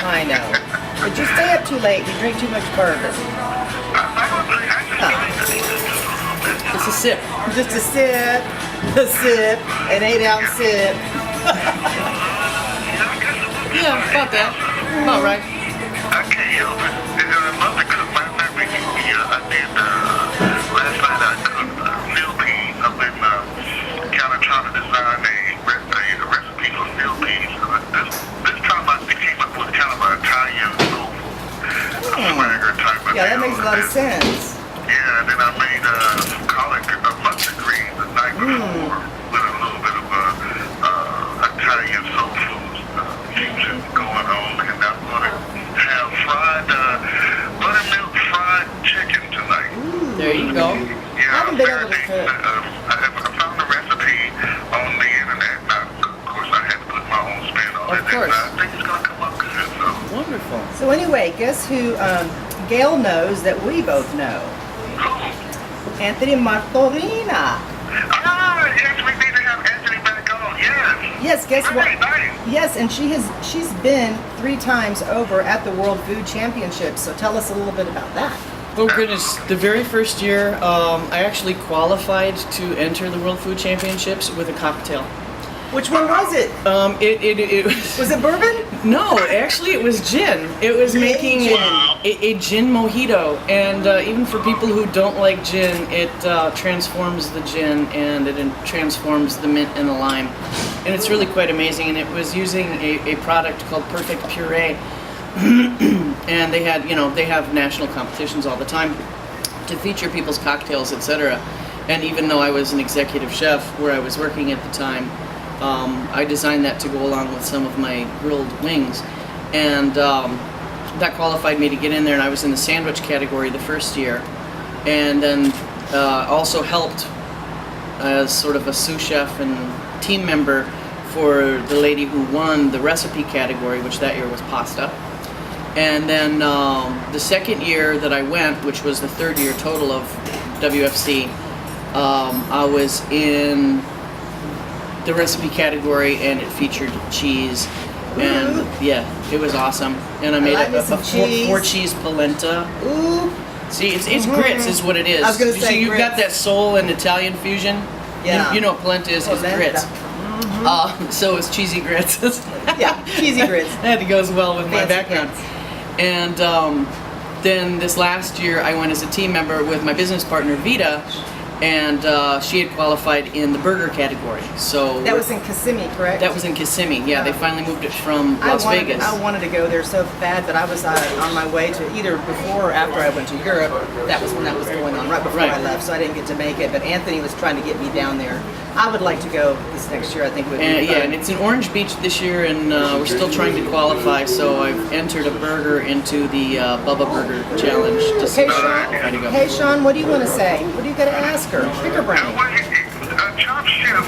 I know. But you stay up too late. You drink too much bourbon. It's a sip. Just a sip, an 8-ounce sip. Yeah, about that. About right. Okay, I love to cook. Matter of fact, I did last night. I cooked meal peas. I've been kind of trying to design a recipe for meal peas. This time I came up with kind of an Italian soul food swagger type of Yeah, that deal. makes a lot of sense. Yeah, and then I made some collard mustard greens the night before with a little bit of Italian soul food fusion going on, and I'm going to have buttermilk fried chicken tonight. There you go. Yeah, I haven't been able to cook. I found a recipe on the internet. Now, of course, I had to put my own spin on it. Of course. And I think it's going to come up good. So. Wonderful. So anyway, guess who Gail knows that we both know? Who? Anthony Martorina. Ah, yes, we need to have Anthony back on. Yes. Yes, guess what? Nice. Yes, and she's been 3 times over at the World Food Championships. So tell us a little bit about that. Oh goodness, the very first year I actually qualified to enter the World Food Championships with a cocktail. Which one was it? It Was it bourbon? No, actually it was gin. It was making a gin mojito, and even for people who don't like gin, it transforms the gin and it transforms the mint and the lime, and it's really quite amazing. And it was using a product called Perfect Puree, and they had, they have national competitions all the time to feature people's cocktails, etc. And even though I was an executive chef where I was working at the time, I designed that to go along with some of my grilled wings, and that qualified me to get in there, and I was in the sandwich category the first year, and then also helped as sort of a sous chef and team member for the lady who won the recipe category, which that year was pasta. And then the second year that I went, which was the third year total of WFC, I was in the recipe category, and it featured cheese, and yeah, it was awesome. And I made a 4-cheese polenta. Ooh. See, it's grits is what it is. I was gonna say so you've got grits. that soul and Italian fusion. Yeah. You know what polenta is grits. So it's cheesy grits. Yeah, cheesy grits. That goes well with my Fancy background. pants. And then this last year I went as a team member with my business partner Vita, and she had qualified in the burger category. So That was in Kissimmee, correct? that was in Kissimmee. Yeah, they finally moved it from Las Vegas. I wanted to go there so bad, but I was on my way to either before or after I went to Europe. That was when that was going on, right before I left, so I didn't get to make it. But Anthony was trying to get me down there. I would like to go this next year. I think it would be fun. Yeah, and it's in Orange Beach this year, and we're still trying to qualify. So I've entered a burger into the Bubba Burger Challenge to see how to go. Hey, Sean, what do you want to say? What do you got to ask her? Pick her brain. Chop Chef,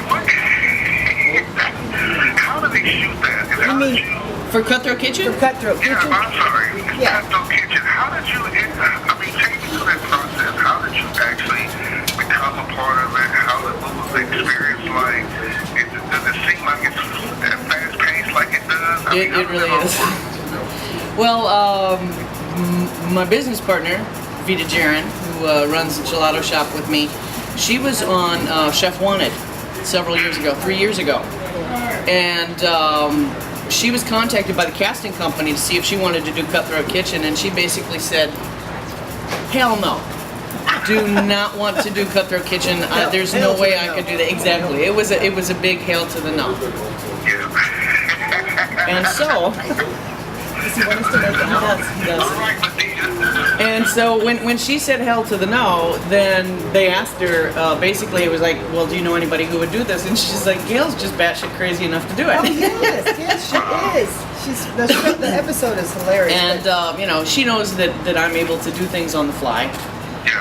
how do they shoot that? You mean For Cutthroat Kitchen? for Cutthroat Yeah, Kitchen? I'm sorry. Yeah. Cutthroat Kitchen. How did you, take me through that process. How did you actually become a part of it? What was the experience like? Does it seem like it's fast paced like it does? It really is. Well, my business partner, Vita Jaron, who runs the gelato shop with me, she was on Chef Wanted several years ago, 3 years ago. And she was contacted by the casting company to see if she wanted to do Cutthroat Kitchen, and she basically said, hell no. Do not want to do Cutthroat Kitchen. There's no way I could do that. Exactly. It was a big hail to the no. And so, Does he want us to make it? he does. And so when she said hell to the no, then they asked her, basically it was like, well, do you know anybody who would do this? And she's like, Gail's just batshit crazy enough to do it. Oh, yes, she is. The episode is hilarious. And, she knows that I'm able to do things on the fly.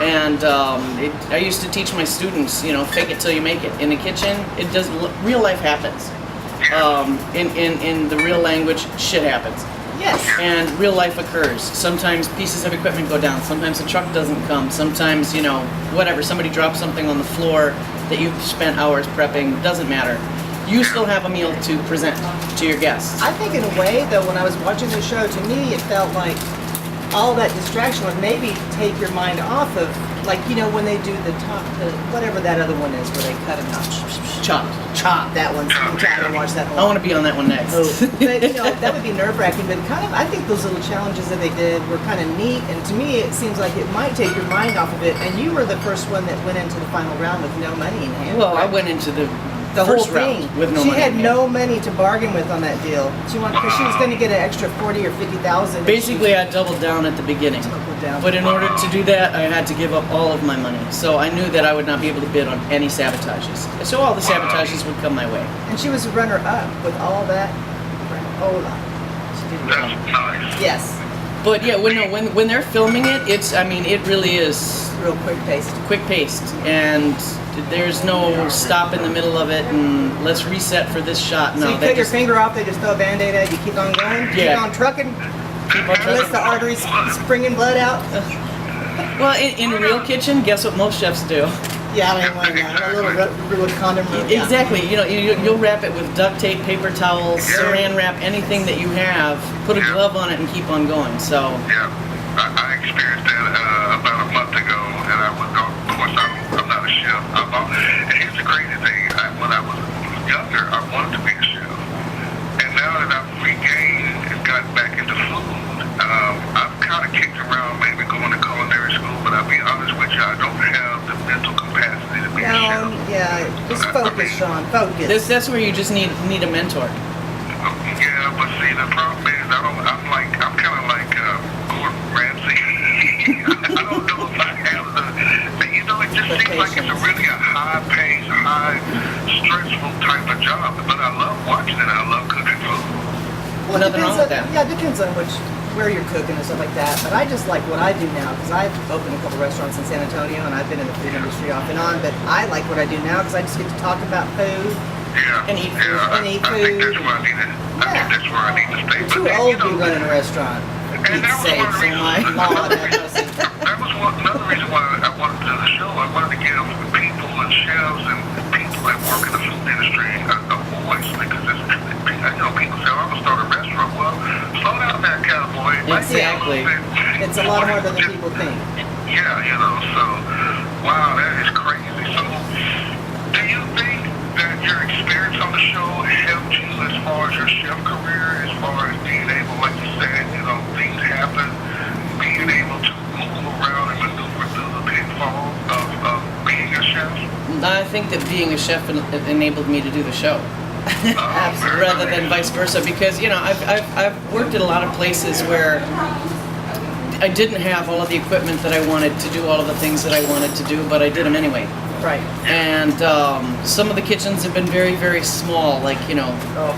And I used to teach my students, fake it till you make it. In the kitchen, real life happens. In the real language, shit happens. Yes. And real life occurs. Sometimes pieces of equipment go down. Sometimes a truck doesn't come. Sometimes, whatever. Somebody drops something on the floor that you've spent hours prepping. Doesn't matter. you still have a meal to present to your guests. I think in a way, though, when I was watching the show, to me, it felt like all that distraction would maybe take your mind off of, like, you know, when they do the whatever that other one is, where they cut them out. Chop. That one's, I'm trying to watch that one. I want to be on that one next. But, you know, that would be nerve-wracking, but kind of, I think those little challenges that they did were kind of neat, and to me, it seems like it might take your mind off of it, and you were the first one that went into the final round with no money in hand. Well, I went into the whole first thing round with no she money. had in no hand. money to bargain with on that deal. Because she was going to get an extra 40 or 50,000. Basically, I doubled down at the beginning. Down. But in order to do that, I had to give up all of my money. So I knew that I would not be able to bid on any sabotages. So all the sabotages would come my way. And she was a runner-up with all that. Hola. She did well. That's nice. Yes. But yeah, when they're filming it, it really is Real quick-paced. quick paced, and there's no stop in the middle of it and let's reset for this shot. No, So you they cut your just finger off, they just throw a Band-Aid at you, keep on going, Yeah. keep on trucking, keep on unless trying. the arteries springing blood out. Well, in a real kitchen, guess what most chefs do? Yeah, I mean, why not? A little condom. Yeah. Exactly. You know, you'll wrap it with duct tape, paper towels, saran wrap, anything that you have. Put a glove on it and keep on going. So. Yeah, I experienced that about a month ago, and I was, of course, I'm not a chef. And here's the crazy thing: when I was younger, I wanted to be a chef, and now that I've regained and gotten back into food, I've kind of kicked around maybe going to culinary school. But I'll be honest with you, I don't have the mental capacity to be a chef. Yeah, just focus, Sean, focus. That's where you just need a mentor. Yeah, but see, the problem is I'm kind of like Gordon Ramsay. I don't know if I have you know, it just seems like it's really a high-paced, stressful type of job. But I love watching it. I love cooking food. Well, it Nothing depends wrong with on, that. yeah, it depends on where you're cooking and stuff like that. But I just like what I do now because I've opened a couple restaurants in San Antonio and I've been in the food industry off and on. But I like what I do now because I just get to talk about food. Yeah. And eat food. Yeah, And eat I think food. that's where I need to. I think that's where I need to stay. Too then, old you to be know, running a restaurant. And that was one of the reasons. Another reason why I wanted to do the show. I wanted to give people and chefs and people that work in the food industry a voice because it's, you know, people say, "Oh, I'm gonna start a restaurant." Well, slow down there, cowboy. It might be a Exactly. little bit- It's a lot harder than people think. Yeah, you know. So, wow, that is crazy. So, do you think that your experience on the show helped you as far as your chef career, as far as being able, like you said, you know, things happen, being able to move around and maneuver through the pitfall of being a chef? I think that being a chef enabled me to do the show. Rather than vice versa, because you know I've worked at a lot of places where I didn't have all of the equipment that I wanted to do all of the things that I wanted to do, but I did them anyway. Right. And some of the kitchens have been very, very small. Like, you know, Oh,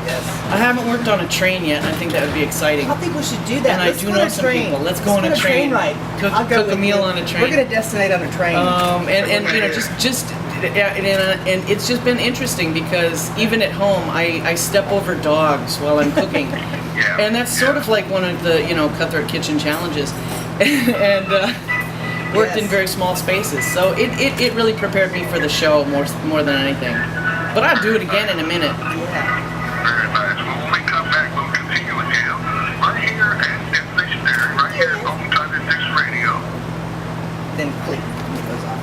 yes. I haven't worked on a train yet, and I think that would be exciting. I think we should do that. And I Let's do go know on a some train. people. Let's go on a get train. ride. Cook- I'll go cook a with meal you. on a train. We're gonna destinate on a train. And you know, and it's just been interesting because even at home, I step over dogs while I'm cooking, Yeah. and that's sort of like one of the Cutthroat Kitchen challenges, and worked in Yes. very small spaces. So it really prepared me for the show more than anything. But I'll do it again in a minute. Yeah. Very nice. Well, when we come back, we'll continue with Gail right here at Stationary, right here on Thunder Dish Radio. Then click. It goes off.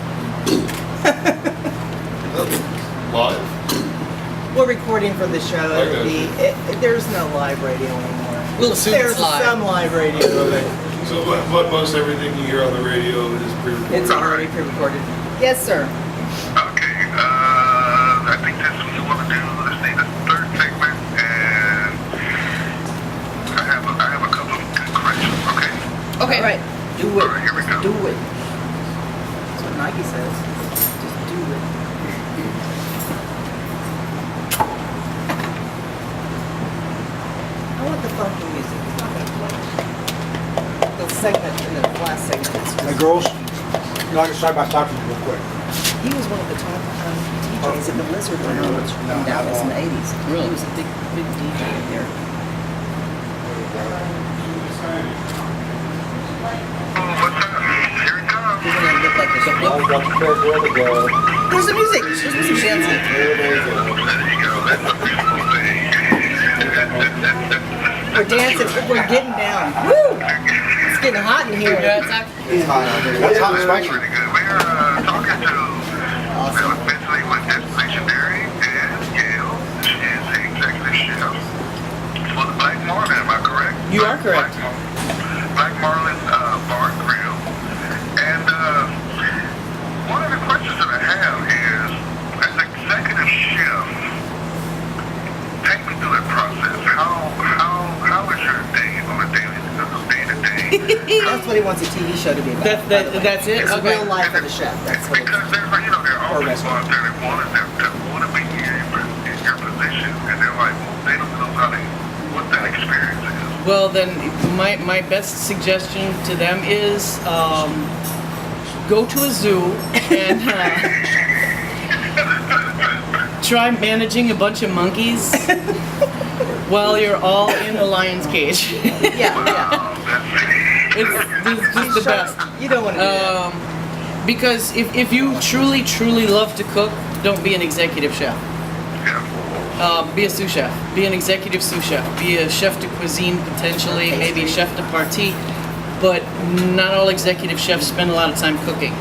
Live? We're recording for the show. Okay. There's no live radio anymore. We'll assume There's it's live. some live radio. Okay. So what most everything you hear on the radio is pre-recorded? It's already pre-recorded. Yes, sir. Okay, I think that's what you want to do. Let's see, the third segment, and I have a couple of good questions, okay? Okay. All right. Do it. All right, here we go. Do it. That's what Nike says. Just do it. I want the funky music. It's not gonna play. The segment in the last segment. Hey girls, you know, I can start by talking to you real quick. He was one of the top DJs at the Blizzard Lounge in Dallas in the 80s. Really? He was a big DJ there. What's up? Here it comes. He's gonna look like I the was about to prepare for the go. There's the music. There's some dancing. Here they go. There you go. That's a beautiful thing. We're dancing. We're getting down. Woo! It's getting hot in here. Yeah, it's actually, It's hot out there. That's hot and spicy. Pretty good. We're talking to officially with Destination Dairy and Gail. She is the executive chef for the Black Marlin. Am I correct? You are correct. Black Marlin Bar and Grill. And one of the questions that I have is, as executive chef, take me through that process. How is your day on a day-to-day? That's what he wants a TV show to be about. that's it. It's Okay. real life of the chef. That's what Because there are always people out there that want to be in your position, and they're like, well, they don't know what that experience is. Well, then my best suggestion to them is go to a zoo and try managing a bunch of monkeys while you're all in the lion's cage. Yeah. It's just the best. You don't want to do that. Because if you truly love to cook, don't be an executive chef. Yeah. Be a sous chef. Be an executive sous chef. Be a chef de cuisine potentially, maybe chef de partie. But not all executive chefs spend a lot of time cooking.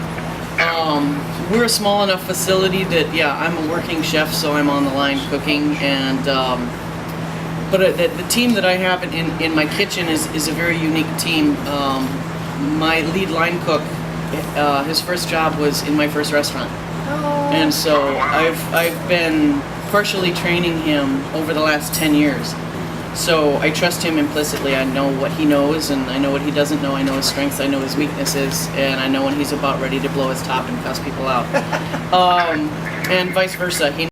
We're a small enough facility that I'm a working chef, so I'm on the line cooking. And but the team that I have in my kitchen is a very unique team. My lead line cook, his first job was in my first restaurant, and so I've been partially training him over the last 10 years. So I trust him implicitly. I know what he knows and I know what he doesn't know. I know his strengths, I know his weaknesses, and I know when he's about ready to blow his top and cuss people out. And vice versa. He